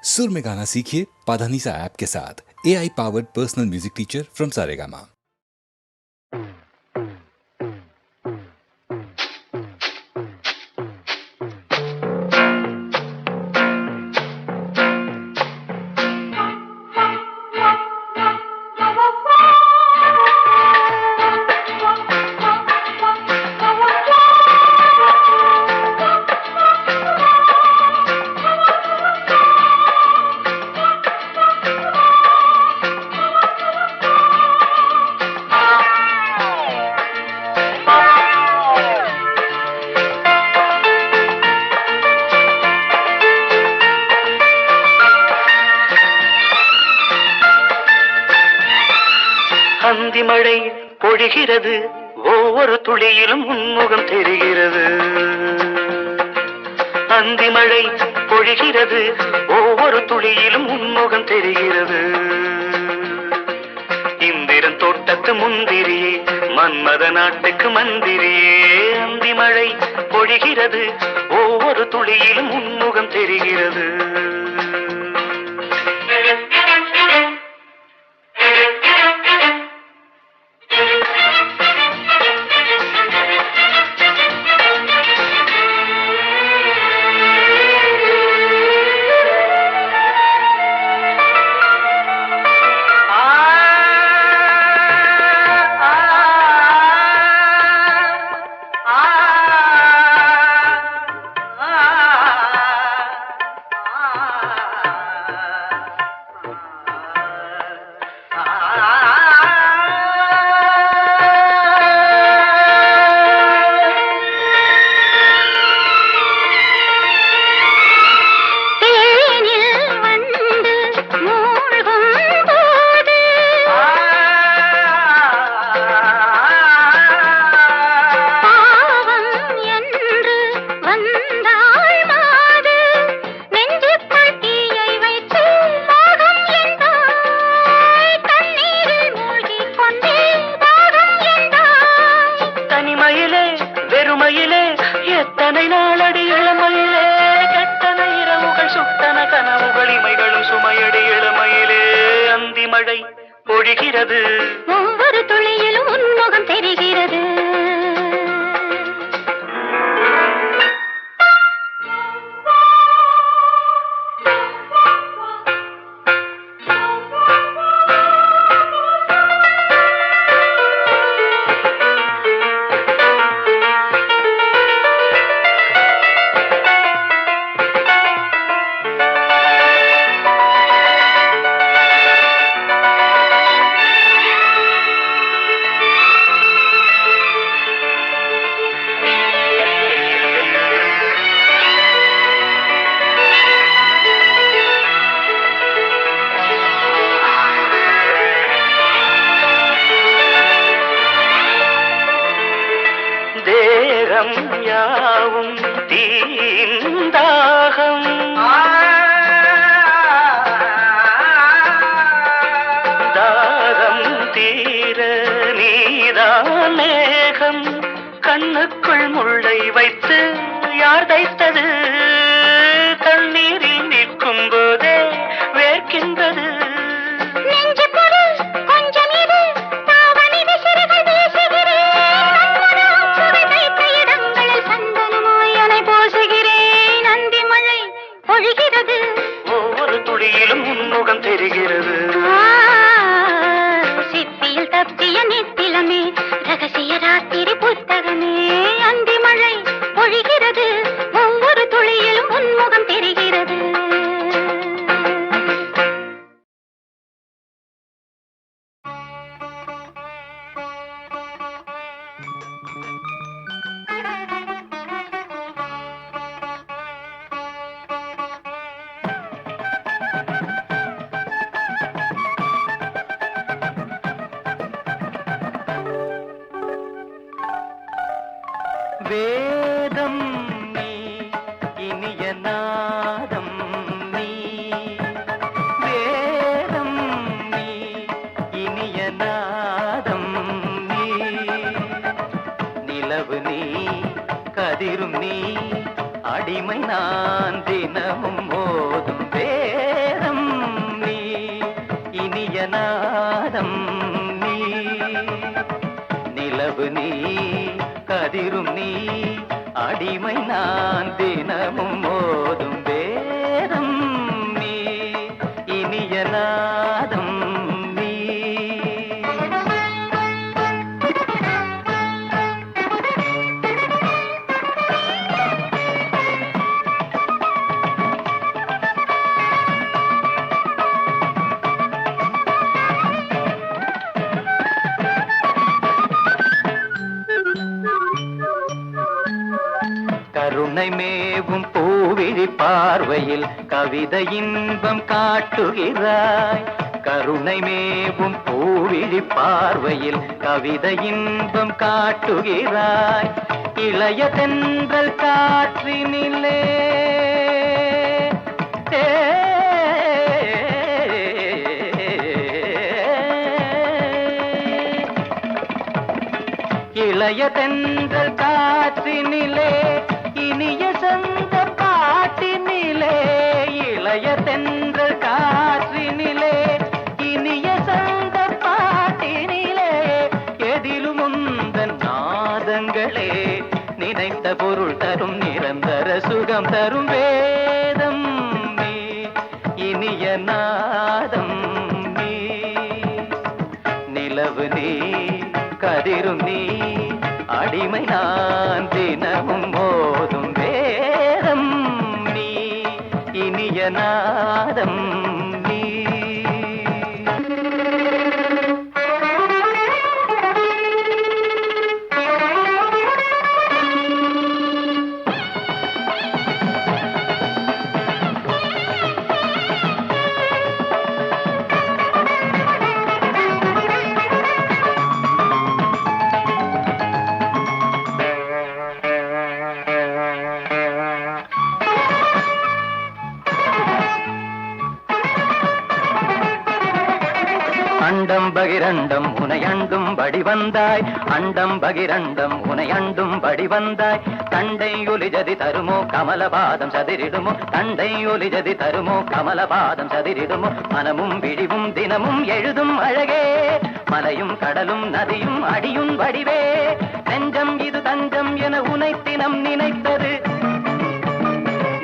सुर में गाना सीखिए पाधानीसा ऐप के साथ। AI powered personal music teacher from Saregama. அந்தி மழை பொழிகிறது, ஒவ்வொரு துளியிலும் உன்முகம் தெரிகிறது. அந்தி மழை பொழிகிறது, ஒவ்வொரு துளியிலும் உன்முகம் தெரிகிறது. இந்திரன் தோட்டத்து முந்திரியே, மன்மத நாட்டுக்கு மந்திரியே. அந்தி மழை பொழிகிறது, ஒவ்வொரு துளியிலும் உன்முகம் தெரிகிறது. எத்தனை நாளடி இளமையிலே, கெட்டன இரவுகள் சுட்டன கனவுகள் இமைகளும் சுமையடி இளமையிலே. அந்தி மழை பொழிகிறது, ஒவ்வொரு துளியிலும் உன்முகம் தெரிகிறது. தேகம் யாவும் தீந்தாகம், தாகம் தீர நீதான் மேகம். கண்ணுக்குள் முள்ளை வைத்து யார் தைத்தது? தண்ணீரில் நிற்கும் போதே வேர்க்கின்றது. ஒவ்வொரு துளியிலும் உன்முகம் தெரிகிறது. சிப்பியில் தப்பிய நித்திலமே, ரகசிய ராத்திரி புத்தகமே. அந்தி மழை பொழிகிறது, ஒவ்வொரு துளியிலும் உன்முகம் தெரிகிறது. வேதம் நீ, இனிய நாதம் நீ. வேதம் நீ, இனிய நாதம் நீ. நிலவு நீ, கதிரும் நீ, அடிமை நான் தினமும் மோதும் வேதம் நாதம் நீ நிலவு நீ கதிரும் நீ அடிமை நான் தினமும் மோதும் வேதம் நீ இனிய நாதம் நீ கருணை மேவும் பூவிழி பார்வையில் கவிதை இன்பம் காட்டுகிறாய் கருணை மேவும் பூவிழி பார்வையில் கவிதை இன்பம் காட்டுகிறாய் இளைய தென்றல் காற்றினிலே இளைய தென்றல் காற்றினிலே இனிய சொந்த பாட்டினிலே இளைய தென்றல் காற்றினிலே இனிய சொந்த பாட்டினிலே எதிலும் உந்தன் நாதங்களே நினைத்த பொருள் தரும் நிரந்தர சுகம் தரும் வேதம் நீ இனிய நாதம் நீ நிலவு நீ கதிரும் நீ அடிமை நான் தினமும் மோதும் வேதம் நீ இனிய நாதம் நீ அண்டம் பகிரண்டம் உனை அண்டும் படி வந்தாய் அண்டம் பகிரண்டம் உனை அண்டும் படி வந்தாய் தண்டை ஒலிஜதி தருமோ கமலபாதம் சதிரிடுமோ தண்டை ஒலிஜதி தருமோ கமலபாதம் சதிரிடுமோ மனமும் விழிவும் தினமும் எழுதும் அழகே மலையும் கடலும் நதியும் அடியும் வடிவே நெஞ்சம் இது தஞ்சம் என உனை தினம் நினைத்தது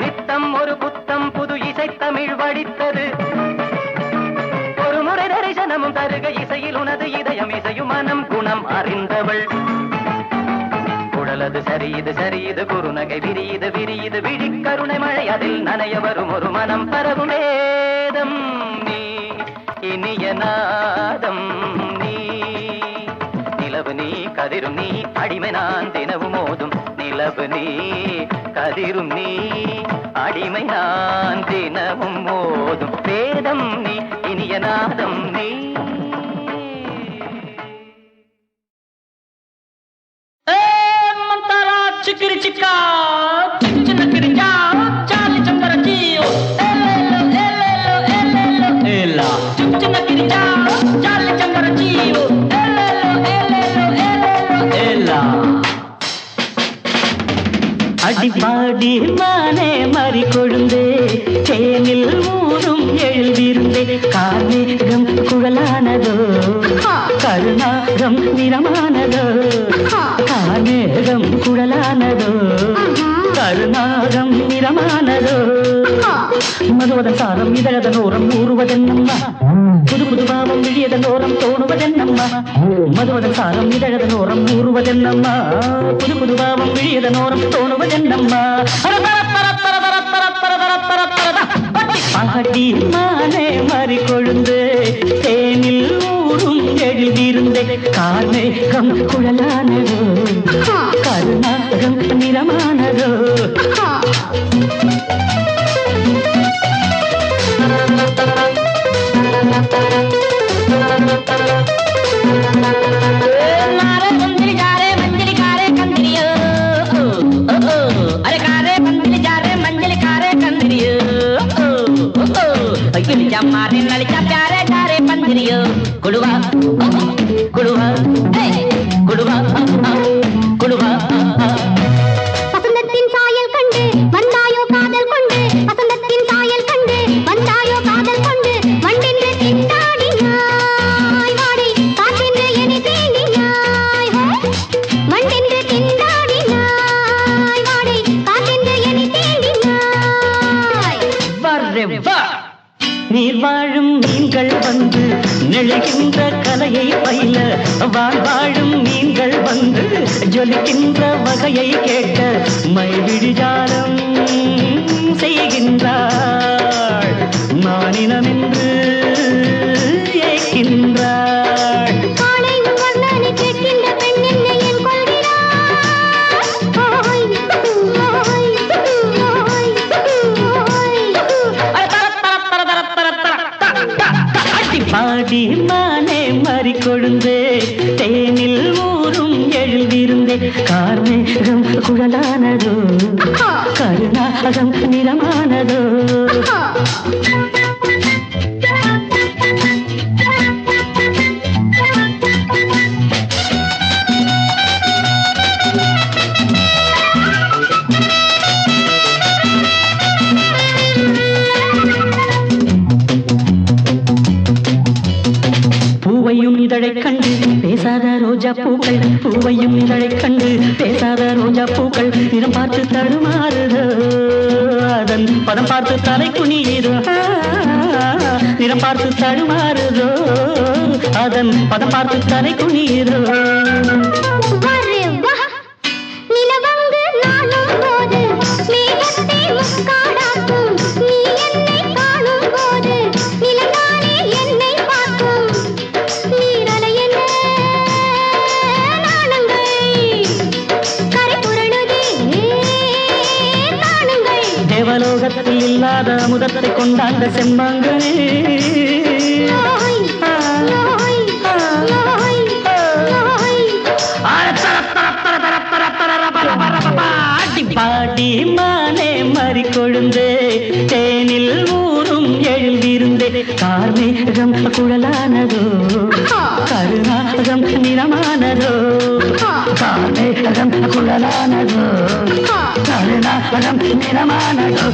நித்தம் ஒரு புத்தம் புது இசைத்தமிழ் வடித்தது தரிசனமும் தருக இசையில் உனது இதயம் இசையும் மனம் குணம் அறிந்தவள் குழலது சரியது சரியது குறுநகை விரியுது விரியுது விழி கருணை மழை அதில் நனைய வரும் ஒரு மனம் பரவும் வேதம் நீ இனிய நாதம் நீ நிலவு நீ கதிரும் நீ அடிமை நான் தினவும் மோதும் நிலவு நீ கதிரும் நீ அடிமை நான் தினமும் மோதும் வேதம் நீ இனிய நாதம் நீ చిక్కిరి చిక్క చిన్న కిరింజా చాలి చందర జీయో ఎల్లెల్లో ఎల్లెల్లో ఎల్లెల్లో ఎల్ల చిన్న కిరింజా చాలి చందర జీయో ఎల్లెల్లో ఎల్లెల్లో ఎల్లెల్లో ఎల్ల அடிப்பாடி மானே மறி கொழுந்தே தேனில் ஊரும் எழுதிருந்தே கார்மேகம் குழலானதோ கருணாகம் நிறமானதோ கார்மேகம் குழலானதோ கருணாகம் நிறமானதோ மதுவதன் சாரம் இதழதன் ஓரம் ஊறுவதென்னம்மா புது புது பாவம் விழியதன் ஓரம் தோணுவதென்னம்மா மதுவதன் சாரம் இதழதன் ஓரம் ஊறுவதென்னம்மா புது புது பாவம் விழியதன் ஓரம் தோணுவதென்னம்மா பாடி மானே மறி கொழுந்து தேனில் ஊரும் எழுதியிருந்தே கார்மேகம் குழலானதோ கருணாகம் நிறமானதோ मारे नलिका प्यारे जारे पंजरियो कुड़वा कुड़वा कुड़वा कुड़वा வசந்தத்தின் சாயல் கண்டு வந்தாயோ காதல் கொண்டு வசந்தத்தின் சாயல் கண்டு வந்தாயோ காதல் கொண்டு வண்டென்று திண்டாடினாய் வா நீர் வாழும் மீன்கள் வந்து நெழுகின்ற கலையை பயில வாழும் மீன்கள் வந்து ஜொலிக்கின்ற வகையை கேட்க மைவிடிஜாலம் செய்கின்றாள் மானினமென்று ஏக்கின்றாள் பாடி மானே மறி கொழுந்தே தேனில் ஊரும் எழுதிருந்தே கார்மேகம் குழலானதோ கருணாகம் நிறமானதோ இதழைக் கண்டு பேசாத ரோஜா பூக்கள் பூவையும் இதழைக் கண்டு பேசாத ரோஜா பூக்கள் நிறம் பார்த்து தடுமாறுதோ அதன் பதம் பார்த்து தலை குனியுதோ நிறம் பார்த்து தடுமாறுதோ அதன் பதம் பார்த்து தலை குனியுதோ தேவலோகத்தில் இல்லாத முதத்தை கொண்டாந்த செம்மாங்கனே பாடி மானே மறி கொழுந்தே தேனில் ஊரும் எழுதிருந்தே கார்மேகம் குழலானதோ கருணாகம் நிறமானதோ கார்மேகம் குழலானதோ கருணாகம் நிறமானதோ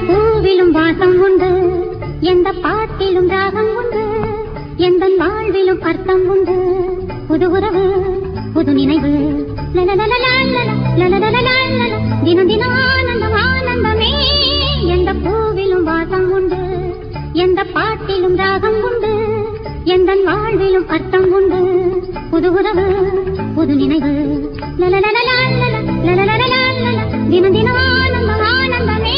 பூவிலும் வாசம் உண்டு எந்த பாட்டிலும் ராகம் உண்டு எந்த வாழ்விலும் அர்த்தம் உண்டு புது உறவு புது நினைவு தினம் தினம் ஆனந்தம் ஆனந்தமே எந்த பூவிலும் வாசம் உண்டு எந்த பாட்டிலும் ராகம் உண்டு எந்த வாழ்விலும் அர்த்தம் உண்டு புது உறவு புது நினைவு தினம் தினம் ஆனந்தம் ஆனந்தமே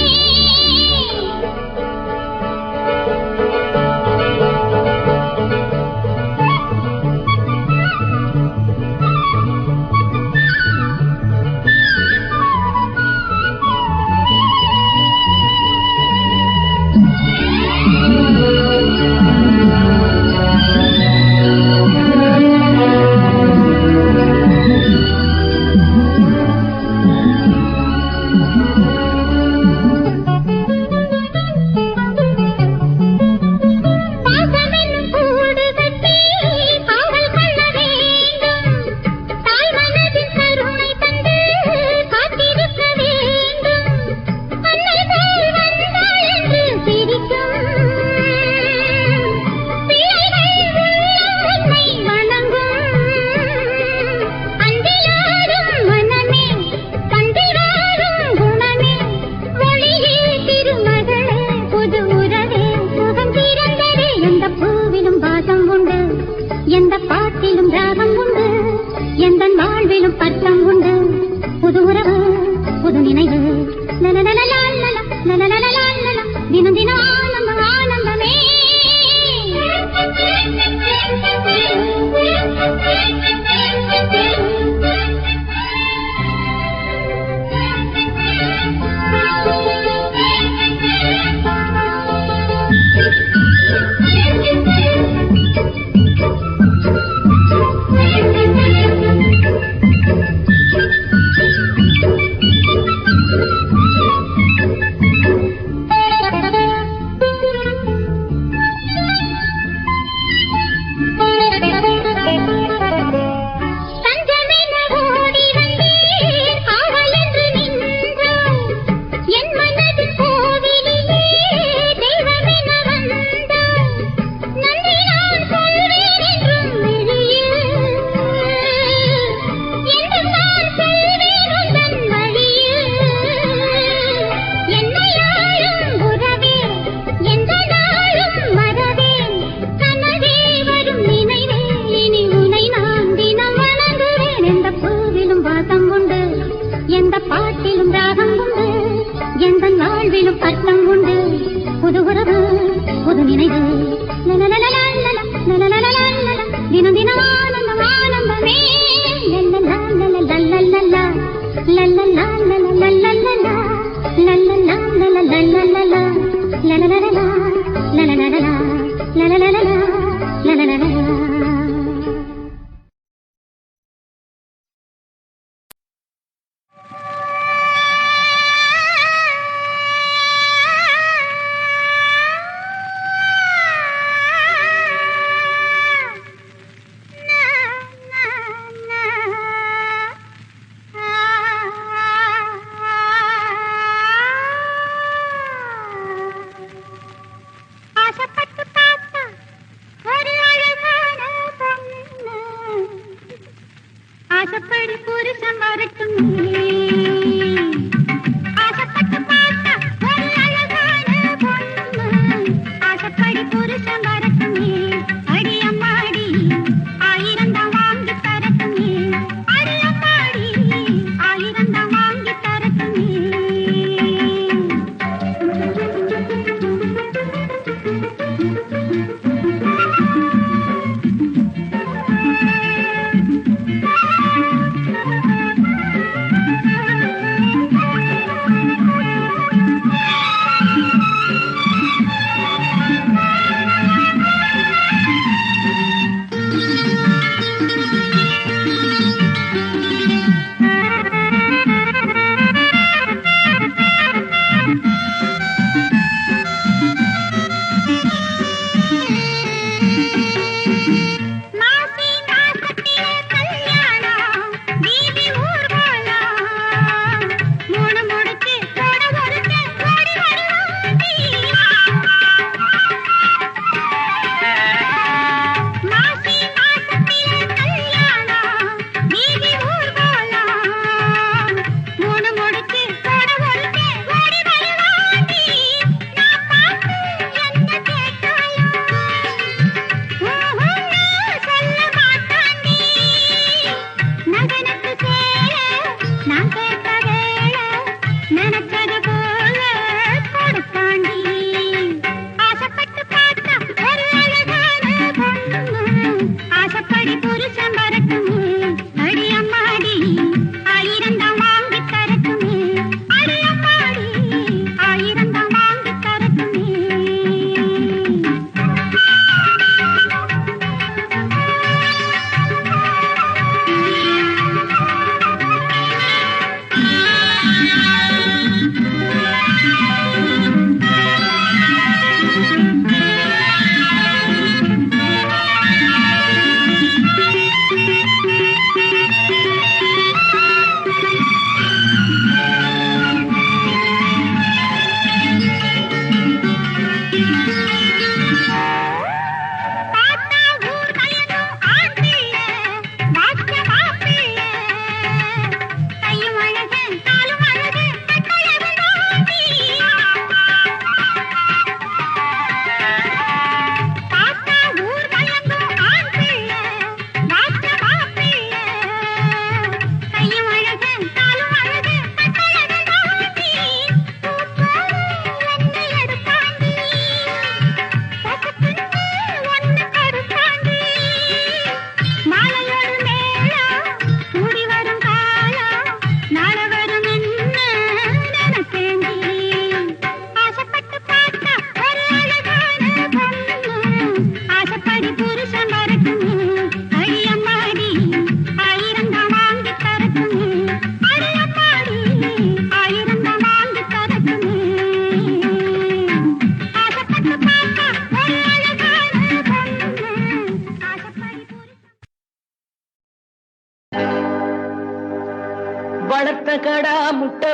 தினம் தினம் ஆனந்தம் ஆனந்தமே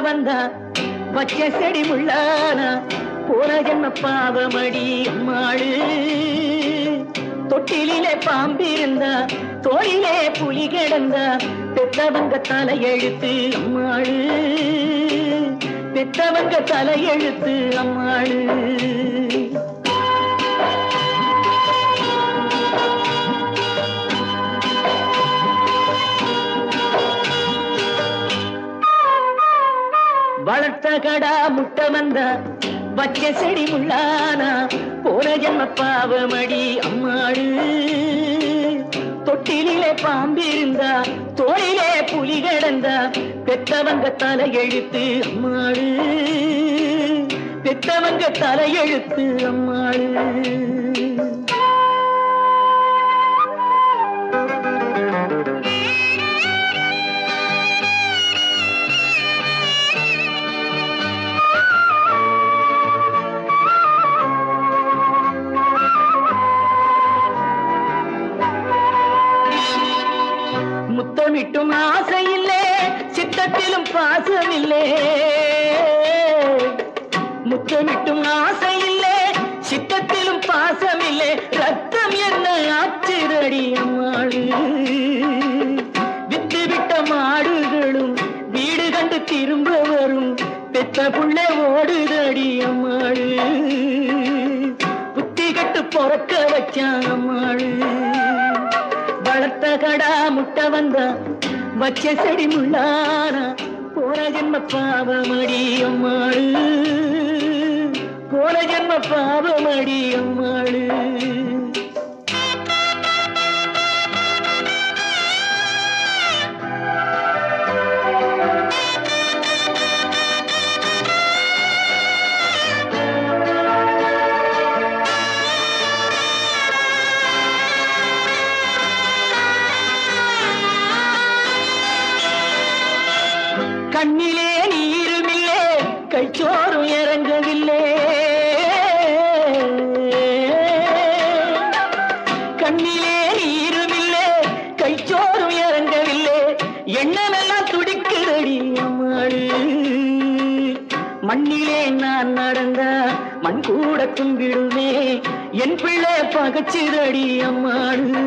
வந்தா வச்ச செடி முள்ளானா போன ஜென்ம பாவமடி அம்மாளு. தொட்டிலே பாம்பிருந்தா தோளிலே புலி கிடந்தா பெத்தவங்க தலையெழுத்து அம்மாளு. பெத்தவங்க தலையெழுத்து அம்மாளு. வளர்த்த கடா முட்டை வந்தா வச்ச செடி முள்ளானா போன ஜென்ம பாவமடி அம்மாளு. தொட்டிலே பாம்பிருந்தா தோளிலே புலி கிடந்தா பெத்தவங்க தலையெழுத்து அம்மாளு. பெத்தவங்க தலையெழுத்து அம்மாளு. முத்தமிட்டும் ஆசையில்லே சித்தத்திலும் பாசமில்லே. முத்தமிட்டும் ஆசையில்லே சித்தத்திலும் பாசமில்லே. ரத்தம் என்ன ஆச்சுதடி அம்மாளு. வித்து விட்ட மாடுகளும் வீடு கண்டு திரும்ப வரும். பெத்த புள்ளை ஓடுதடி அம்மாளு. புத்தி கட்டு பொறக்க வச்சான் அம்மாளு. வளர்த்த கடா முட்டை வந்தா வச்ச செடி முள்ளானா போன ஜென்ம பாவமடி அம்மாளு. போன ஜென்ம பாவமடி அம்மாளு. கண்ணிலே நீருமில்லே கைச்சோறும் இறங்கவில்லை. கண்ணிலே நீருமில்லே கைச்சோறும் இறங்கவில்லை. எண்ணமெல்லாம் துடிக்குதடி அம்மாளு. மண்ணிலே நான் நடந்தா மண் கூட கும்பிடுவே. என் பிள்ளை பகச்சுதடி அம்மாளு.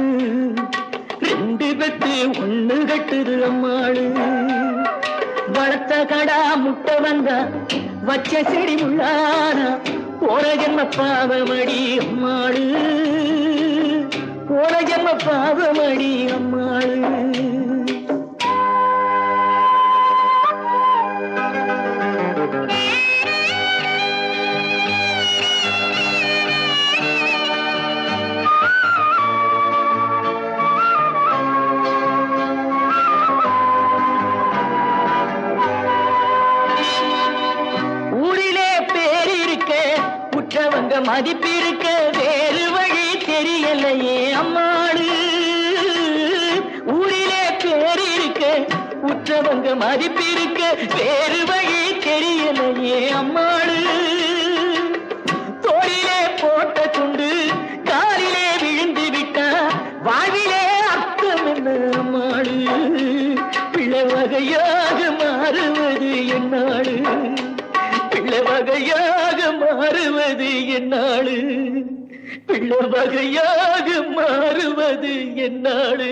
ரெண்டு பெத்து ஒண்ணு கட்டுது அம்மாளு. வளர்த்த கடா முட்டை வந்தா வச்ச செடி முள்ளானா போன ஜென்ம பாவமடி அம்மாளு. போன ஜென்ம பாவமடி அம்மாளு. மதிப்பிருக்க வேறு வழி தெரியலையே அம்மாளு. ஊரிலே பேர் இருக்க உற்றவங்க மதிப்பிருக்க வேறு வழி தெரியலையே அம்மாளு. தோளிலே போட்ட துண்டு காலிலே விழுந்து விட்டா வாழ்விலே அர்த்தம் என்ன அம்மாளு. பிள்ளை வகையாக மாறுவது என்னாளு. பிள்ளை வகையாக மாறுவது என்னாளு. பிள்ளை வகையாக மாறுவது என்னாளு.